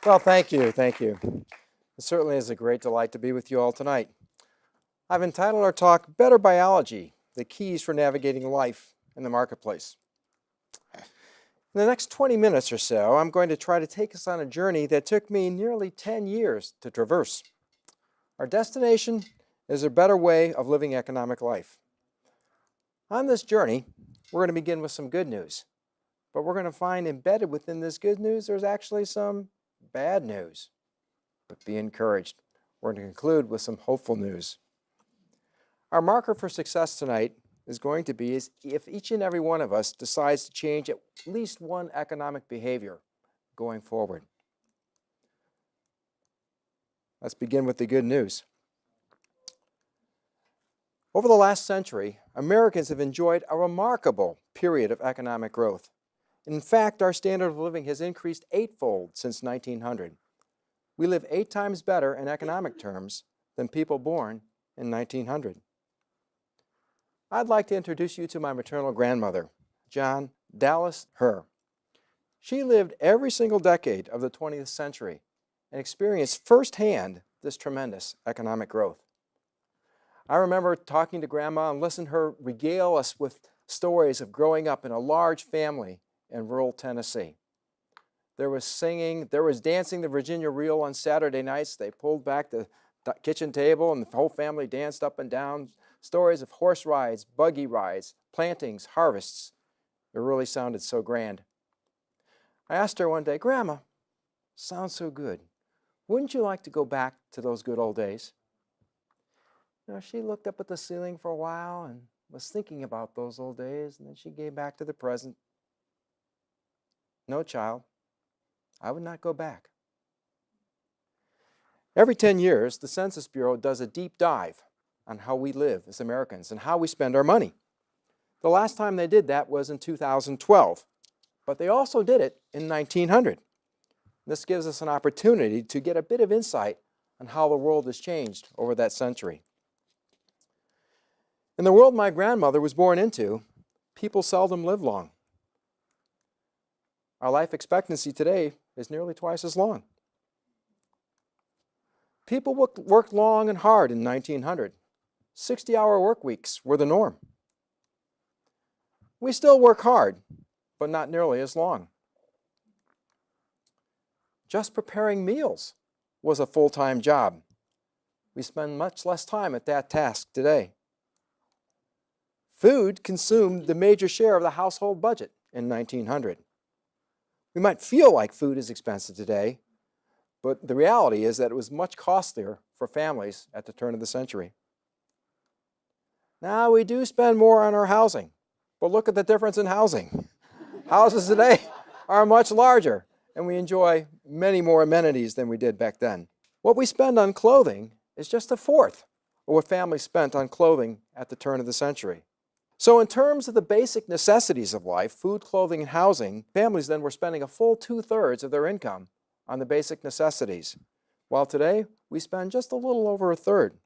Well, thank you, thank you. It certainly is a great delight to be with you all tonight. I've entitled our talk, Better Biology, the Keys for Navigating Life in the Marketplace. In the next 20 minutes or so, I'm going to try to take us on a journey that took me nearly 10 years to traverse. Our destination is a better way of living economic life. On this journey, we're going to begin with some good news, but we're going to find embedded within this good news, there's actually some bad news. But be encouraged. We're going to conclude with some hopeful news. Our marker for success tonight is going to be if each and every one of us decides to change at least one economic behavior going forward. Let's begin with the good news. Over the last century, Americans have enjoyed a remarkable period of economic growth. In fact, our standard of living has increased eightfold since 1900. We live 8 times better in economic terms than people born in 1900. I'd like to introduce you to my maternal grandmother, John Dallas Herr. She lived every single decade of the 20th century and experienced firsthand this tremendous economic growth. I remember talking to Grandma and listening to her regale us with stories of growing up in a large family in rural Tennessee. There was singing, there was dancing the Virginia Reel on Saturday nights. They pulled back the kitchen table and the whole family danced up and down. Stories of horse rides, buggy rides, plantings, harvests. It really sounded so grand. I asked her one day, Grandma, sounds so good. Wouldn't you like to go back to those good old days? She looked up at the ceiling for a while and was thinking about those old days, and then she gave back to the present. No, child, I would not go back. Every 10 years, the Census Bureau does a deep dive on how we live as Americans and how we spend our money. The last time they did that was in 2012, but they also did it in 1900. This gives us an opportunity to get a bit of insight on how the world has changed over that century. In the world my grandmother was born into, people seldom live long. Our life expectancy today is nearly twice as long. People worked long and hard in 1900. 60-hour work weeks were the norm. We still work hard, but not nearly as long. Just preparing meals was a full-time job. We spend much less time at that task today. Food consumed the major share of the household budget in 1900. We might feel like food is expensive today, but the reality is that it was much costlier for families at the turn of the century. Now we do spend more on our housing, but look at the difference in housing. Houses today are much larger, and we enjoy many more amenities than we did back then. What we spend on clothing is just a fourth of what families spent on clothing at the turn of the century. So in terms of the basic necessities of life, food, clothing, and housing, families then were spending a full 2/3 of their income on the basic necessities, while today we spend just a little over a third.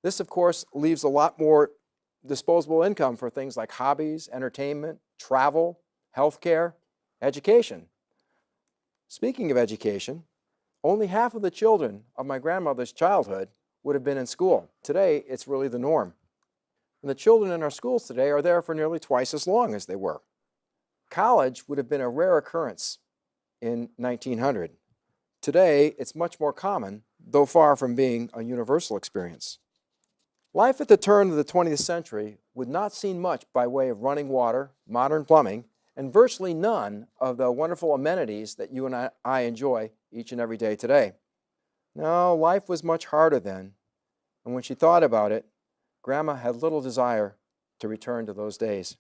This, of course, leaves a lot more disposable income for things like hobbies, entertainment, travel, healthcare, education. Speaking of education, only half of the children of my grandmother's childhood would have been in school. Today, it's really the norm. And the children in our schools today are there for nearly twice as long as they were. College would have been a rare occurrence in 1900. Today, it's much more common, though far from being a universal experience. Life at the turn of the 20th century would not see much by way of running water, modern plumbing, and virtually none of the wonderful amenities that you and I enjoy each and every day today. No, life was much harder then, and when she thought about it, Grandma had little desire to return to those days.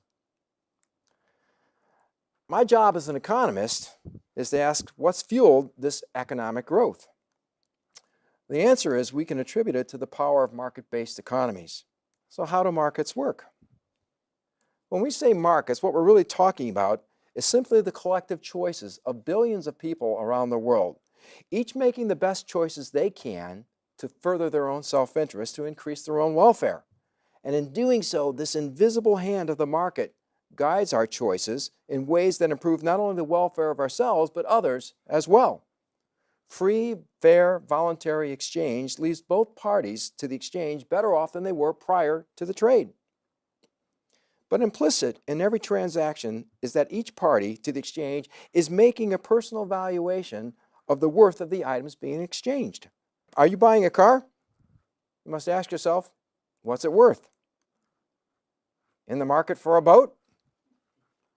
My job as an economist is to ask what's fueled this economic growth. The answer is we can attribute it to the power of market-based economies. So how do markets work? When we say markets, what we're really talking about is simply the collective choices of billions of people around the world, each making the best choices they can to further their own self-interest, to increase their own welfare. And in doing so, this invisible hand of the market guides our choices in ways that improve not only the welfare of ourselves, but others as well. Free, fair, voluntary exchange leaves both parties to the exchange better off than they were prior to the trade. But implicit in every transaction is that each party to the exchange is making a personal valuation of the worth of the items being exchanged. Are you buying a car? You must ask yourself, what's it worth? In the market for a boat?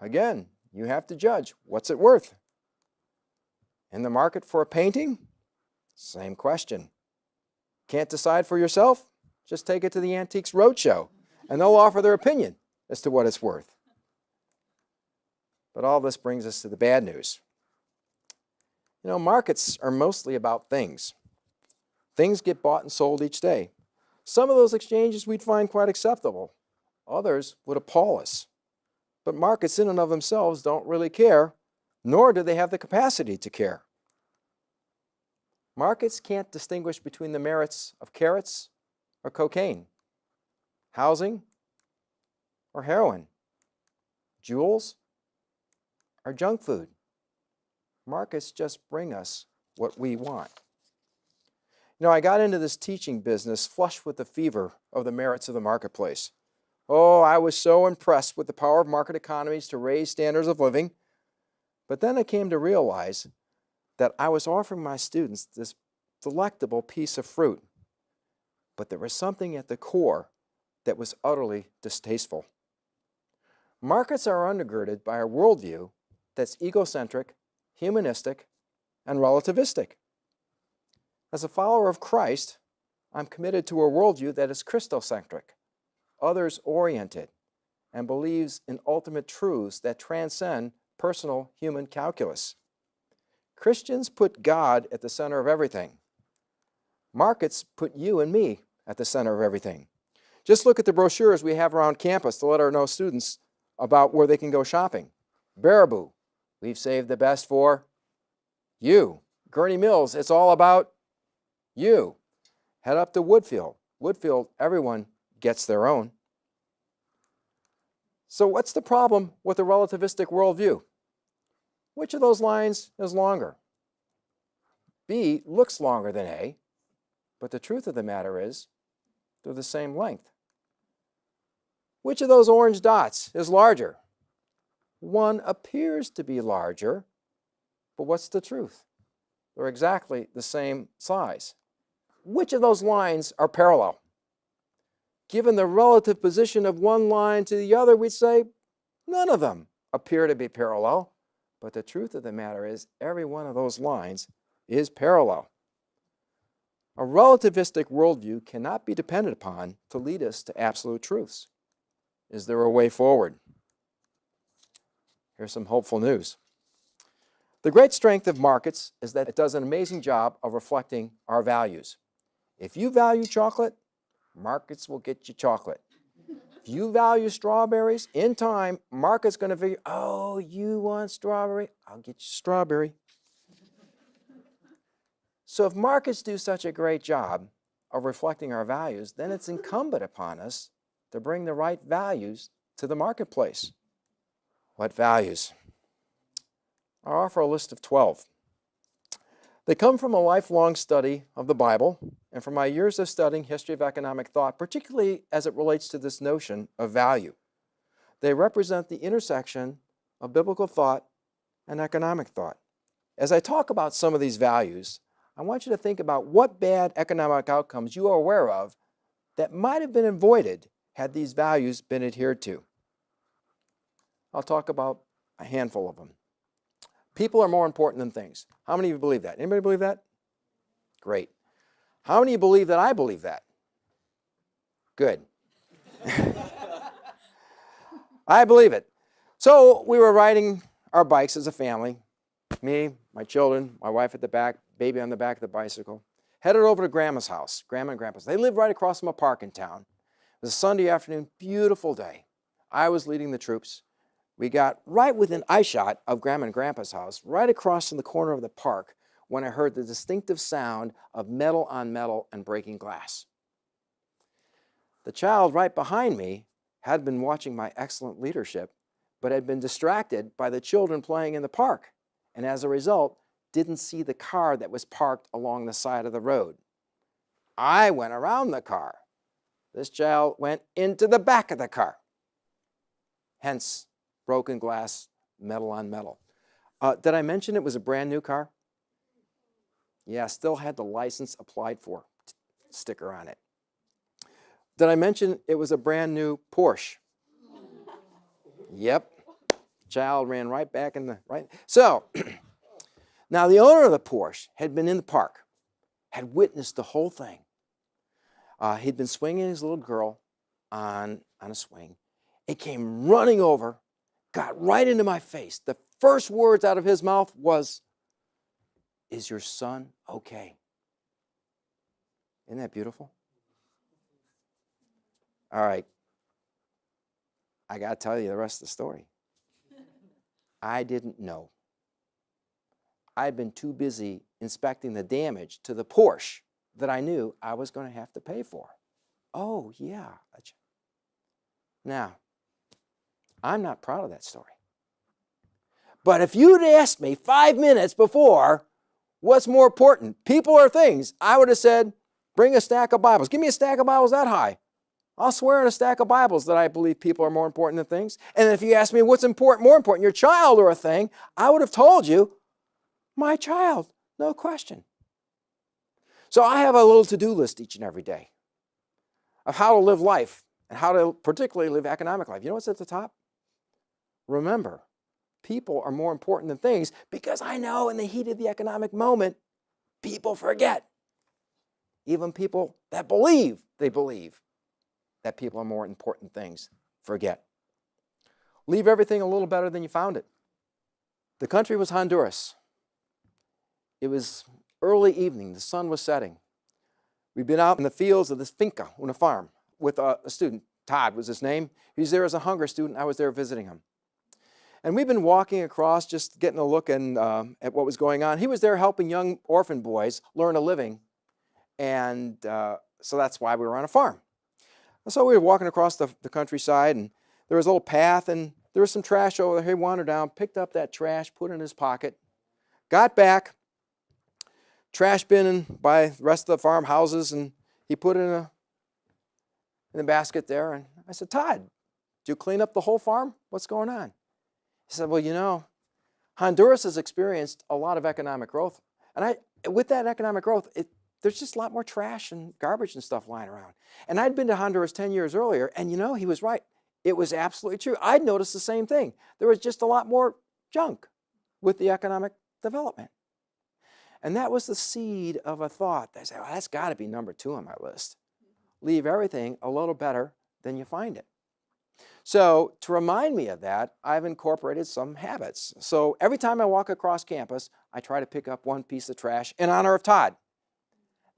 Again, you have to judge, what's it worth? In the market for a painting? Same question. Can't decide for yourself? Just take it to the Antiques Roadshow, and they'll offer their opinion as to what it's worth. But all this brings us to the bad news. You know, markets are mostly about things. Things get bought and sold each day. Some of those exchanges we'd find quite acceptable. Others would appall us. But markets in and of themselves don't really care, nor do they have the capacity to care. Markets can't distinguish between the merits of carrots or cocaine, housing or heroin, jewels or junk food. Markets just bring us what we want. You know, I got into this teaching business flush with the fever of the merits of the marketplace. Oh, I was so impressed with the power of market economies to raise standards of living. But then I came to realize that I was offering my students this delectable piece of fruit. But there was something at the core that was utterly distasteful. Markets are undergirded by a worldview that's egocentric, humanistic, and relativistic. As a follower of Christ, I'm committed to a worldview that is Christocentric, others-oriented, and believes in ultimate truths that transcend personal human calculus. Christians put God at the center of everything. Markets put you and me at the center of everything. Just look at the brochures we have around campus to let our students about where they can go shopping. Baraboo, we've saved the best for you. Gurney Mills, it's all about you. Head up to Woodfield. Woodfield, everyone gets their own. So what's the problem with a relativistic worldview? Which of those lines is longer? B looks longer than A, but the truth of the matter is they're the same length. Which of those orange dots is larger? One appears to be larger, but what's the truth? They're exactly the same size. Which of those lines are parallel? Given the relative position of one line to the other, we'd say none of them appear to be parallel. But the truth of the matter is every one of those lines is parallel. A relativistic worldview cannot be depended upon to lead us to absolute truths. Is there a way forward? Here's some hopeful news. The great strength of markets is that it does an amazing job of reflecting our values. If you value chocolate, markets will get you chocolate. If you value strawberries, in time, market's going to figure, oh, you want strawberry? I'll get you strawberry. So if markets do such a great job of reflecting our values, then it's incumbent upon us to bring the right values to the marketplace. What values? I'll offer a list of 12. They come from a lifelong study of the Bible and from my years of studying history of economic thought, particularly as it relates to this notion of value. They represent the intersection of biblical thought and economic thought. As I talk about some of these values, I want you to think about what bad economic outcomes you are aware of that might have been avoided had these values been adhered to. I'll talk about a handful of them. People are more important than things. How many of you believe that? Anybody believe that? Great. How many of you believe that I believe that? Good. I believe it. So we were riding our bikes as a family. Me, my children, my wife at the back, baby on the back of the bicycle. Headed over to Grandma's house, Grandma and Grandpa's. They lived right across from a park in town. It was a Sunday afternoon, beautiful day. I was leading the troops. We got right within eyeshot of Grandma and Grandpa's house, right across in the corner of the park, when I heard the distinctive sound of metal on metal and breaking glass. The child right behind me had been watching my excellent leadership, but had been distracted by the children playing in the park, and as a result, didn't see the car that was parked along the side of the road. I went around the car. This child went into the back of the car. Hence, broken glass, metal on metal. Did I mention it was a brand new car? Yeah, still had the license applied for sticker on it. Did I mention it was a brand new Porsche? Yep. Child ran right back in the right. So, now the owner of the Porsche had been in the park, had witnessed the whole thing. He'd been swinging his little girl on a swing. It came running over, got right into my face. The first words out of his mouth was, "Is your son okay?" Isn't that beautiful? All right. I got to tell you the rest of the story. I didn't know. I'd been too busy inspecting the damage to the Porsche that I knew I was going to have to pay for. Oh, yeah. Now, I'm not proud of that story. But if you'd asked me 5 minutes before, what's more important, people or things, I would have said, bring a stack of Bibles. Give me a stack of Bibles that high. I'll swear on a stack of Bibles that I believe people are more important than things. And if you ask me what's more important, your child or a thing, I would have told you, my child, no question. So I have a little to-do list each and every day of how to live life and how to particularly live economic life. You know what's at the top? Remember, people are more important than things, because I know in the heat of the economic moment, people forget. Even people that believe that people are more important things forget. Leave everything a little better than you found it. The country was Honduras. It was early evening. The sun was setting. We'd been out in the fields of this finca on a farm with a student. Todd was his name. He was there as a hunger student. I was there visiting him. And we've been walking across, just getting a look at what was going on. He was there helping young orphan boys learn a living. And so that's why we were on a farm. So we were walking across the countryside, and there was a little path, and there was some trash over there. He wandered down, picked up that trash, put it in his pocket, got back, trash bin by the rest of the farmhouses, and he put it in a basket there. And I said, Todd, did you clean up the whole farm? What's going on? He said, well, you know, Honduras has experienced a lot of economic growth. And with that economic growth, there's just a lot more trash and garbage and stuff lying around. And I'd been to Honduras 10 years earlier, and you know, he was right. It was absolutely true. I'd noticed the same thing. There was just a lot more junk with the economic development. And that was the seed of a thought. I said, well, that's got to be number 2 on my list. Leave everything a little better than you find it. So to remind me of that, I've incorporated some habits. So every time I walk across campus, I try to pick up one piece of trash in honor of Todd.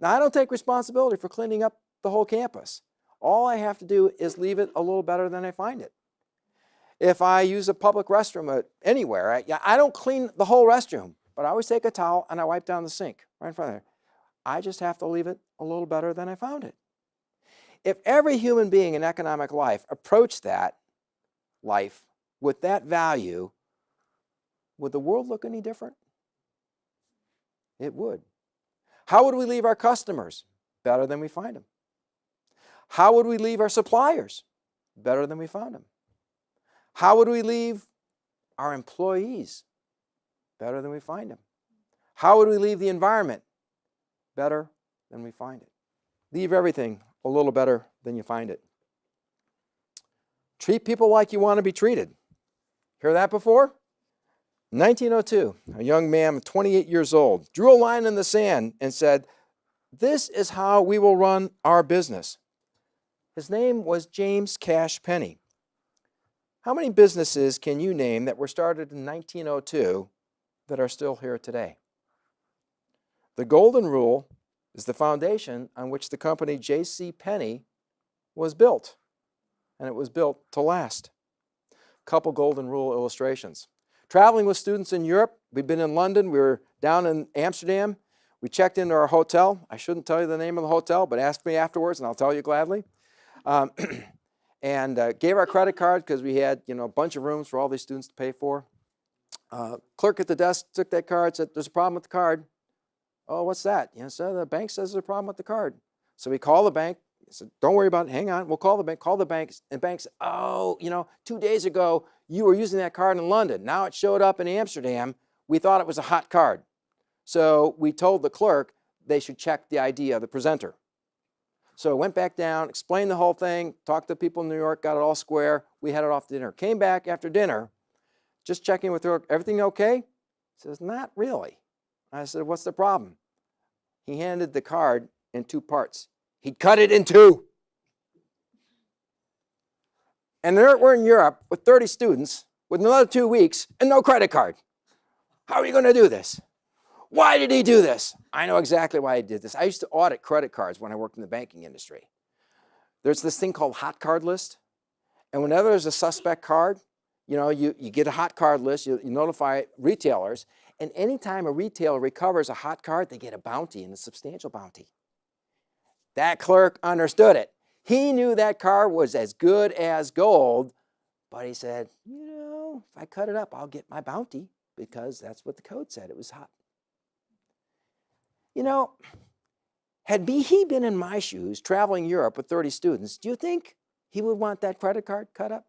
Now, I don't take responsibility for cleaning up the whole campus. All I have to do is leave it a little better than I find it. If I use a public restroom anywhere, I don't clean the whole restroom, but I always take a towel and I wipe down the sink right in front of there. I just have to leave it a little better than I found it. If every human being in economic life approached that life with that value, would the world look any different? It would. How would we leave our customers? Better than we find them. How would we leave our suppliers? Better than we found them. How would we leave our employees? Better than we find them. How would we leave the environment? Better than we find it. Leave everything a little better than you find it. Treat people like you want to be treated. Hear that before? 1902, a young man, 28 years old, drew a line in the sand and said, this is how we will run our business. His name was James Cash Penney. How many businesses can you name that were started in 1902 that are still here today? The Golden Rule is the foundation on which the company J.C. Penney was built, and it was built to last. Couple Golden Rule illustrations. Traveling with students in Europe, we've been in London, we were down in Amsterdam, we checked into our hotel. I shouldn't tell you the name of the hotel, but ask me afterwards and I'll tell you gladly. And gave our credit card because we had a bunch of rooms for all these students to pay for. Clerk at the desk took that card, said, there's a problem with the card. Oh, what's that? So the bank says there's a problem with the card. So we call the bank. He said, don't worry about it. Hang on. We'll call the bank. Call the bank. And the bank said, oh, 2 days ago, you were using that card in London. Now it showed up in Amsterdam. We thought it was a hot card. So we told the clerk they should check the ID of the presenter. So I went back down, explained the whole thing, talked to people in New York, got it all square. We headed off to dinner. Came back after dinner, just checking with her, everything okay? He says, not really. I said, what's the problem? He handed the card in 2 parts. He'd cut it in 2. And we're in Europe with 30 students, with another 2 weeks, and no credit card. How are you going to do this? Why did he do this? I know exactly why he did this. I used to audit credit cards when I worked in the banking industry. There's this thing called hot card list. And whenever there's a suspect card, you get a hot card list, you notify retailers, and anytime a retailer recovers a hot card, they get a bounty, and a substantial bounty. That clerk understood it. He knew that card was as good as gold, but he said, if I cut it up, I'll get my bounty because that's what the code said. It was hot. Had he been in my shoes traveling Europe with 30 students, do you think he would want that credit card cut up?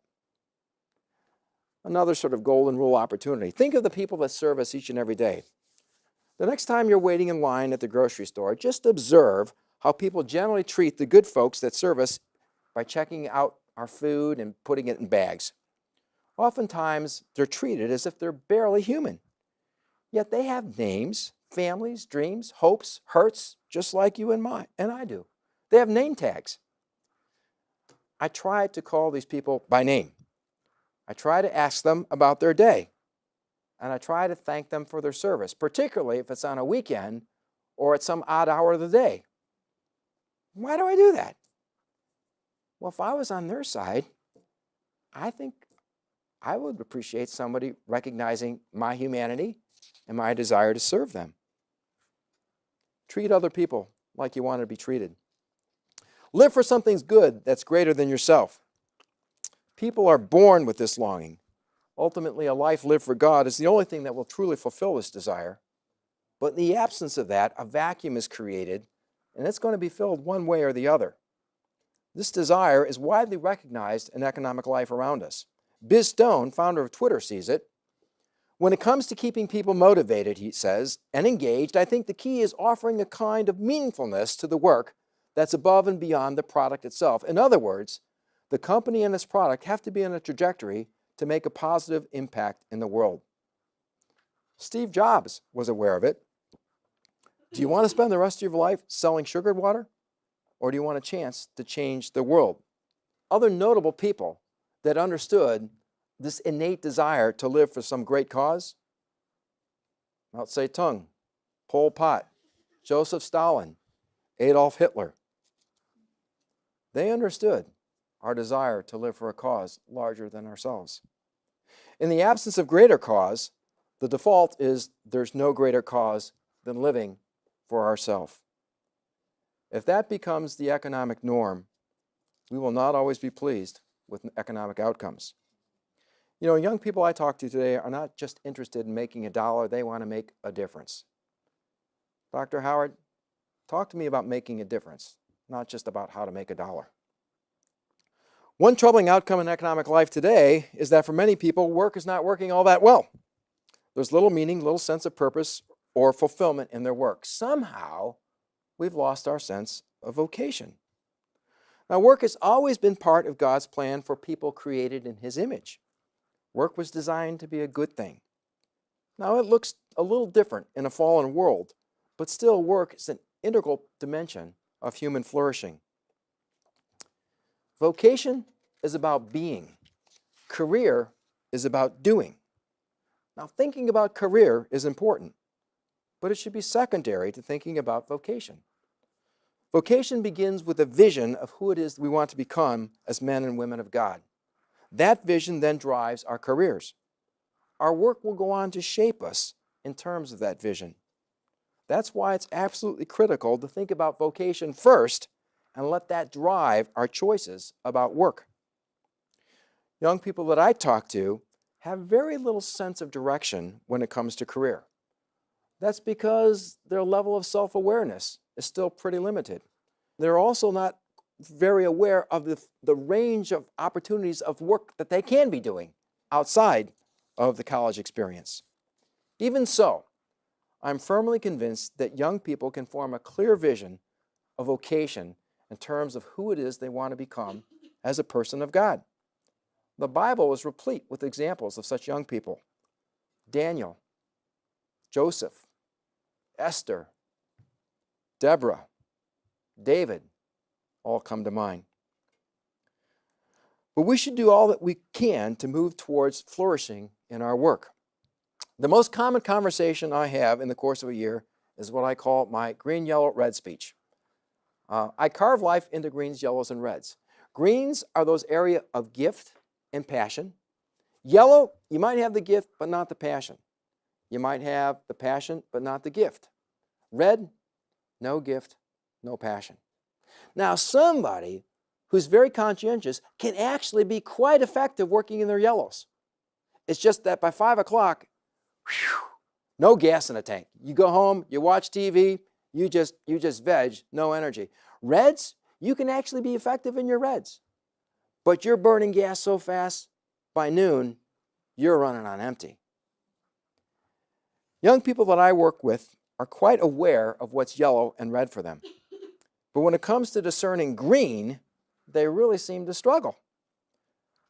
Another sort of golden rule opportunity. Think of the people that serve us each and every day. The next time you're waiting in line at the grocery store, just observe how people generally treat the good folks that serve us by checking out our food and putting it in bags. Oftentimes, they're treated as if they're barely human. Yet they have names, families, dreams, hopes, hurts, just like you and I do. They have name tags. I try to call these people by name. I try to ask them about their day. And I try to thank them for their service, particularly if it's on a weekend or at some odd hour of the day. Why do I do that? Well, if I was on their side, I think I would appreciate somebody recognizing my humanity and my desire to serve them. Treat other people like you want to be treated. Live for something good that's greater than yourself. People are born with this longing. Ultimately, a life lived for God is the only thing that will truly fulfill this desire. But in the absence of that, a vacuum is created, and it's going to be filled one way or the other. This desire is widely recognized in economic life around us. Biz Stone, founder of Twitter, sees it. When it comes to keeping people motivated, he says, and engaged, I think the key is offering a kind of meaningfulness to the work that's above and beyond the product itself. In other words, the company and its product have to be on a trajectory to make a positive impact in the world. Steve Jobs was aware of it. Do you want to spend the rest of your life selling sugared water? Or do you want a chance to change the world? Other notable people that understood this innate desire to live for some great cause? Mao Zedong, Pol Pot, Joseph Stalin, Adolf Hitler. They understood our desire to live for a cause larger than ourselves. In the absence of greater cause, the default is there's no greater cause than living for ourselves. If that becomes the economic norm, we will not always be pleased with economic outcomes. Young people I talk to today are not just interested in making a dollar, they want to make a difference. Dr. Howard, talk to me about making a difference, not just about how to make a dollar. One troubling outcome in economic life today is that for many people, work is not working all that well. There's little meaning, little sense of purpose or fulfillment in their work. Somehow, we've lost our sense of vocation. Now, work has always been part of God's plan for people created in His image. Work was designed to be a good thing. Now, it looks a little different in a fallen world, but still work is an integral dimension of human flourishing. Vocation is about being. Career is about doing. Now, thinking about career is important, but it should be secondary to thinking about vocation. Vocation begins with a vision of who it is we want to become as men and women of God. That vision then drives our careers. Our work will go on to shape us in terms of that vision. That's why it's absolutely critical to think about vocation first and let that drive our choices about work. Young people that I talk to have very little sense of direction when it comes to career. That's because their level of self-awareness is still pretty limited. They're also not very aware of the range of opportunities of work that they can be doing outside of the college experience. Even so, I'm firmly convinced that young people can form a clear vision of vocation in terms of who it is they want to become as a person of God. The Bible is replete with examples of such young people. Daniel, Joseph, Esther, Deborah, David, all come to mind. But we should do all that we can to move towards flourishing in our work. The most common conversation I have in the course of a year is what I call my green, yellow, red speech. I carve life into greens, yellows, and reds. Greens are those areas of gift and passion. Yellow, you might have the gift, but not the passion. You might have the passion, but not the gift. Red, no gift, no passion. Now, somebody who's very conscientious can actually be quite effective working in their yellows. It's just that by 5 o'clock, no gas in the tank. You go home, you watch TV, you just veg, no energy. Reds, you can actually be effective in your reds, but you're burning gas so fast, by noon, you're running on empty. Young people that I work with are quite aware of what's yellow and red for them. But when it comes to discerning green, they really seem to struggle.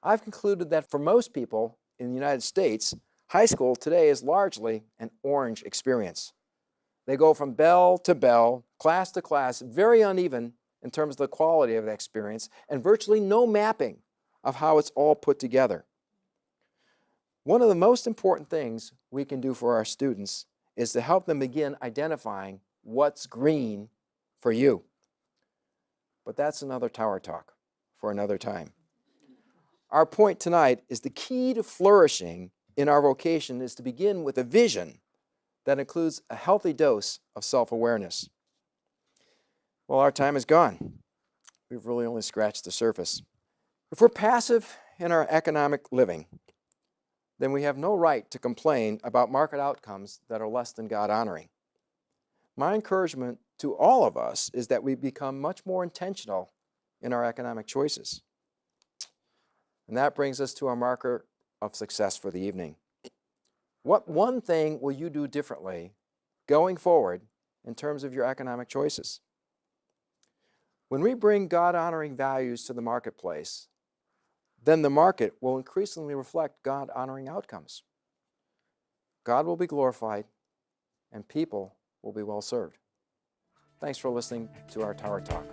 I've concluded that for most people in the United States, high school today is largely an orange experience. They go from bell to bell, class to class, very uneven in terms of the quality of the experience, and virtually no mapping of how it's all put together. One of the most important things we can do for our students is to help them begin identifying what's green for you. But that's another Tower Talk for another time. Our point tonight is the key to flourishing in our vocation is to begin with a vision that includes a healthy dose of self-awareness. Well, our time is gone. We've really only scratched the surface. If we're passive in our economic living, then we have no right to complain about market outcomes that are less than God-honoring. My encouragement to all of us is that we become much more intentional in our economic choices. And that brings us to our marker of success for the evening. What one thing will you do differently going forward in terms of your economic choices? When we bring God-honoring values to the marketplace, then the market will increasingly reflect God-honoring outcomes. God will be glorified, and people will be well served. Thanks for listening to our Tower Talk.